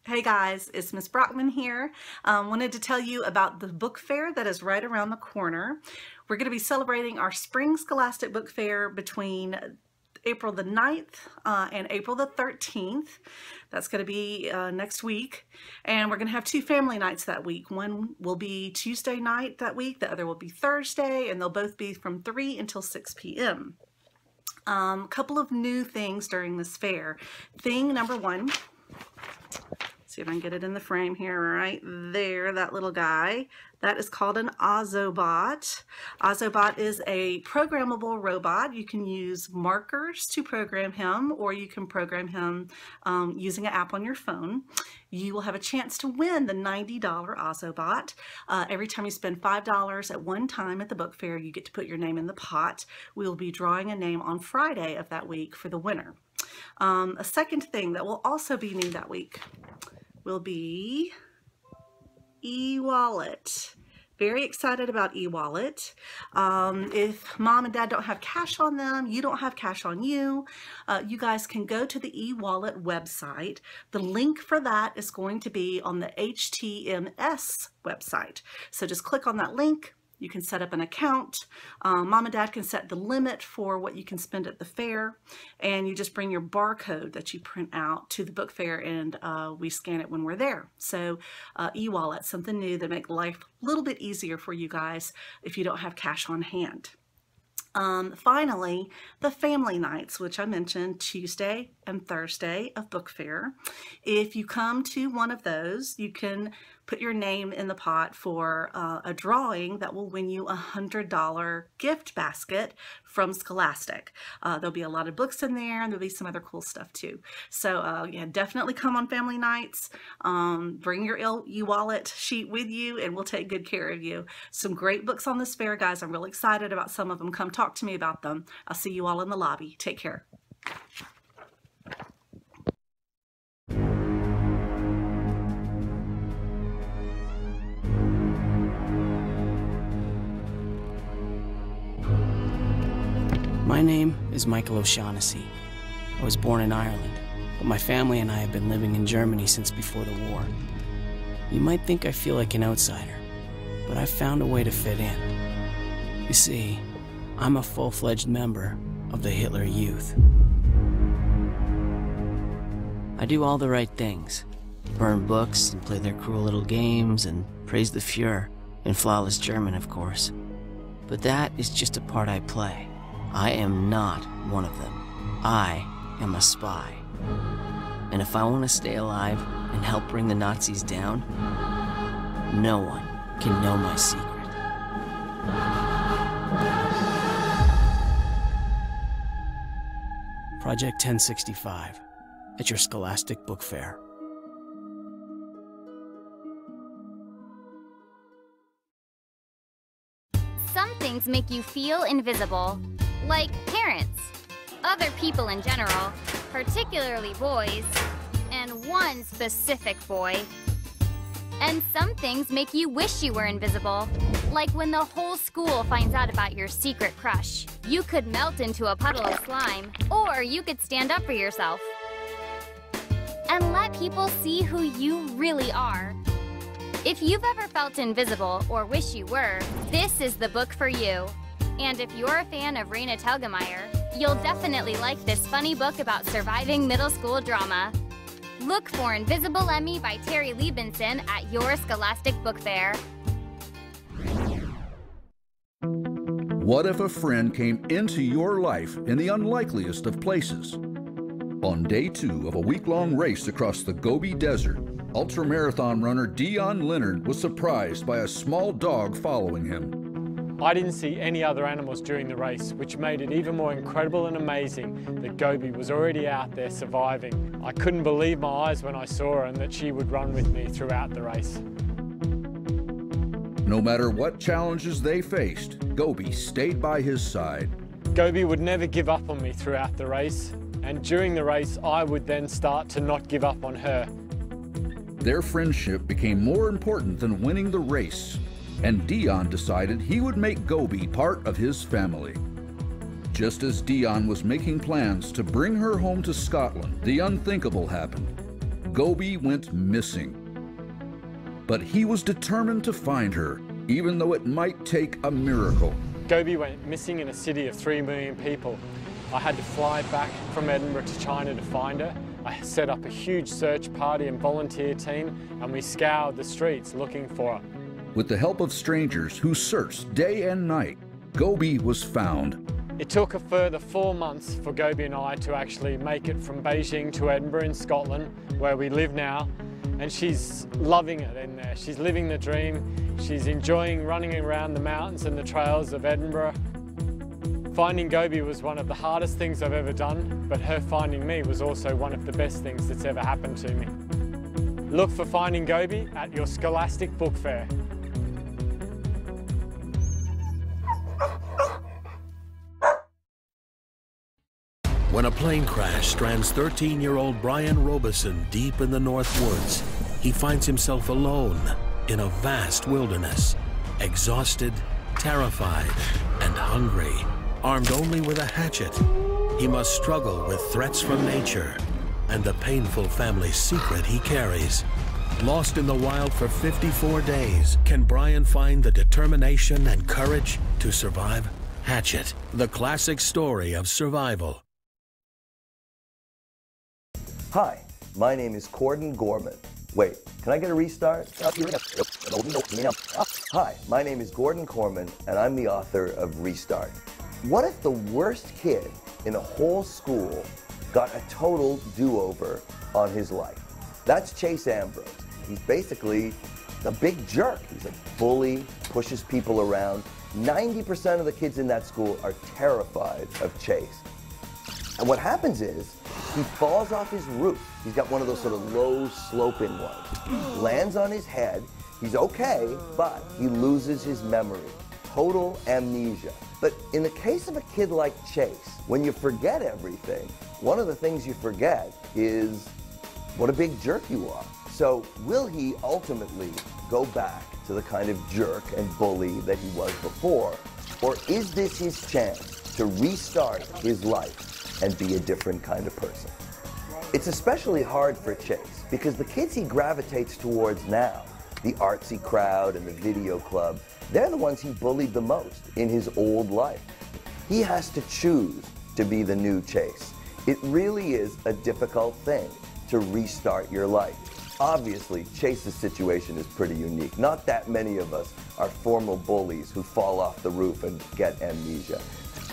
Hey guys, it's Miss Brockman here. Wanted to tell you about the book fair that is right around the corner. We're going to be celebrating our spring Scholastic Book Fair between April the 9th and April the 13th. That's going to be next week. And we're going to have two family nights that week. One will be Tuesday night that week, the other will be Thursday, and they'll both be from 3 until 6 p.m. Couple of new things during this fair. Thing number one, see if I can get it in the frame here, right there, that little guy. That is called an Ozobot. Ozobot is a programmable robot. You can use markers to program him, or you can program him using an app on your phone. You will have a chance to win the $90 Ozobot. Every time you spend $5 at one time at the book fair, you get to put your name in the pot. We will be drawing a name on Friday of that week for the winner. A second thing that will also be new that week will be eWallet. Very excited about eWallet. If mom and dad don't have cash on them, you don't have cash on you, you guys can go to the eWallet website. The link for that is going to be on the HTMS website. So just click on that link. You can set up an account. Mom and dad can set the limit for what you can spend at the fair, and you just bring your barcode that you print out to the book fair, and we scan it when we're there. So eWallet, something new that make life a little bit easier for you guys if you don't have cash on hand. Finally, the family nights, which I mentioned, Tuesday and Thursday of book fair. If you come to one of those, you can put your name in the pot for a drawing that will win you a $100 gift basket from Scholastic. There'll be a lot of books in there, and there'll be some other cool stuff too. So yeah, definitely come on family nights. Bring your eWallet sheet with you, and we'll take good care of you. Some great books on this fair, guys. I'm really excited about some of them. Come talk to me about them. I'll see you all in the lobby. Take care. My name is Michael O'Shaughnessy. I was born in Ireland, but my family and I have been living in Germany since before the war. You might think I feel like an outsider, but I've found a way to fit in. You see, I'm a full-fledged member of the Hitler Youth. I do all the right things. Burn books and play their cruel little games and praise the Fuhrer, in flawless German, of course. But that is just a part I play. I am not one of them. I am a spy. And if I want to stay alive and help bring the Nazis down, no one can know my secret. Project 1065 at your Scholastic Book Fair. Some things make you feel invisible, like parents, other people in general, particularly boys, and one specific boy. And some things make you wish you were invisible, like when the whole school finds out about your secret crush. You could melt into a puddle of slime, or you could stand up for yourself and let people see who you really are. If you've ever felt invisible or wish you were, this is the book for you. And if you're a fan of Raina Telgemeier, you'll definitely like this funny book about surviving middle school drama. Look for Invisible Emmy by Terry Liebenson at your Scholastic Book Fair. What if a friend came into your life in the unlikeliest of places? On day 2 of a week-long race across the Gobi Desert, ultramarathon runner Dion Leonard was surprised by a small dog following him. I didn't see any other animals during the race, which made it even more incredible and amazing that Gobi was already out there surviving. I couldn't believe my eyes when I saw her and that she would run with me throughout the race. No matter what challenges they faced, Gobi stayed by his side. Gobi would never give up on me throughout the race, and during the race I would then start to not give up on her. Their friendship became more important than winning the race, and Dion decided he would make Gobi part of his family. Just as Dion was making plans to bring her home to Scotland, the unthinkable happened. Gobi went missing. But he was determined to find her, even though it might take a miracle. Gobi went missing in a city of 3 million people. I had to fly back from Edinburgh to China to find her. I set up a huge search party and volunteer team, and we scoured the streets looking for her. With the help of strangers who searched day and night, Gobi was found. It took a further 4 months for Gobi and I to actually make it from Beijing to Edinburgh in Scotland, where we live now. And she's loving it in there. She's living the dream. She's enjoying running around the mountains and the trails of Edinburgh. Finding Gobi was one of the hardest things I've ever done, but her finding me was also one of the best things that's ever happened to me. Look for Finding Gobi at your Scholastic Book Fair. When a plane crash strands 13-year-old Brian Robeson deep in the North Woods, he finds himself alone in a vast wilderness, exhausted, terrified, and hungry. Armed only with a hatchet, he must struggle with threats from nature and the painful family secret he carries. Lost in the wild for 54 days, can Brian find the determination and courage to survive? Hatchet, the classic story of survival. Hi, my name is Corden Gorman. Wait, can I get a restart? Hi, my name is Gordon Corman, and I'm the author of Restart. What if the worst kid in a whole school got a total do-over on his life? That's Chase Ambrose. He's basically a big jerk. He's a bully, pushes people around. 90% of the kids in that school are terrified of Chase. And what happens is, he falls off his roof. He's got one of those sort of low sloping ones. Lands on his head. He's okay, but he loses his memory. Total amnesia. But in the case of a kid like Chase, when you forget everything, one of the things you forget is what a big jerk you are. So will he ultimately go back to the kind of jerk and bully that he was before? Or is this his chance to restart his life and be a different kind of person? It's especially hard for Chase because the kids he gravitates towards now, the artsy crowd and the video club, they're the ones he bullied the most in his old life. He has to choose to be the new Chase. It really is a difficult thing to restart your life. Obviously, Chase's situation is pretty unique. Not that many of us are former bullies who fall off the roof and get amnesia.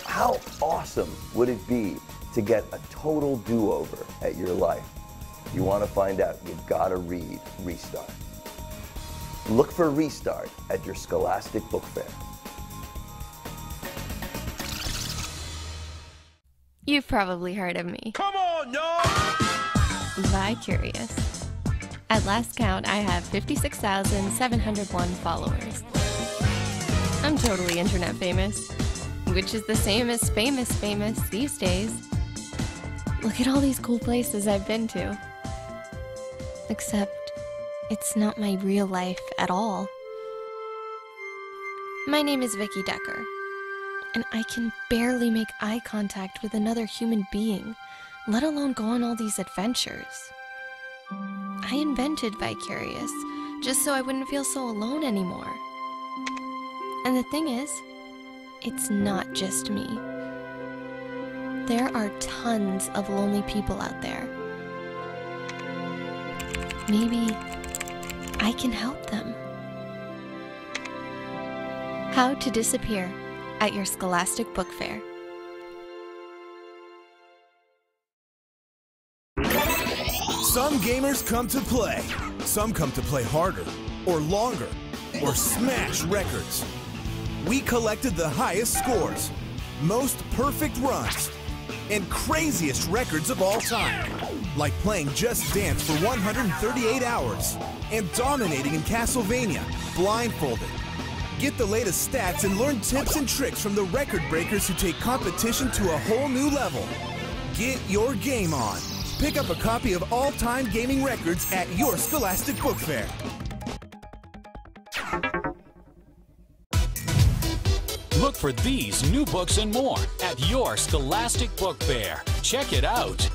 How awesome would it be to get a total do-over at your life? If you want to find out, you've got to read Restart. Look for Restart at your Scholastic Book Fair. You've probably heard of me. Come on, y'all! By Curious. At last count, I have 56,701 followers. I'm totally internet famous, which is the same as famous these days. Look at all these cool places I've been to. Except, it's not my real life at all. My name is Vicky Decker, and I can barely make eye contact with another human being, let alone go on all these adventures. I invented Vicarious just so I wouldn't feel so alone anymore. And the thing is, it's not just me. There are tons of lonely people out there. Maybe I can help them. How to Disappear at your Scholastic Book Fair. Some gamers come to play. Some come to play harder, or longer, or smash records. We collected the highest scores, most perfect runs, and craziest records of all time. Like playing Just Dance for 138 hours and dominating in Castlevania, blindfolded. Get the latest stats and learn tips and tricks from the record breakers who take competition to a whole new level. Get your game on. Pick up a copy of all-time gaming records at your Scholastic Book Fair. Look for these new books and more at your Scholastic Book Fair. Check it out.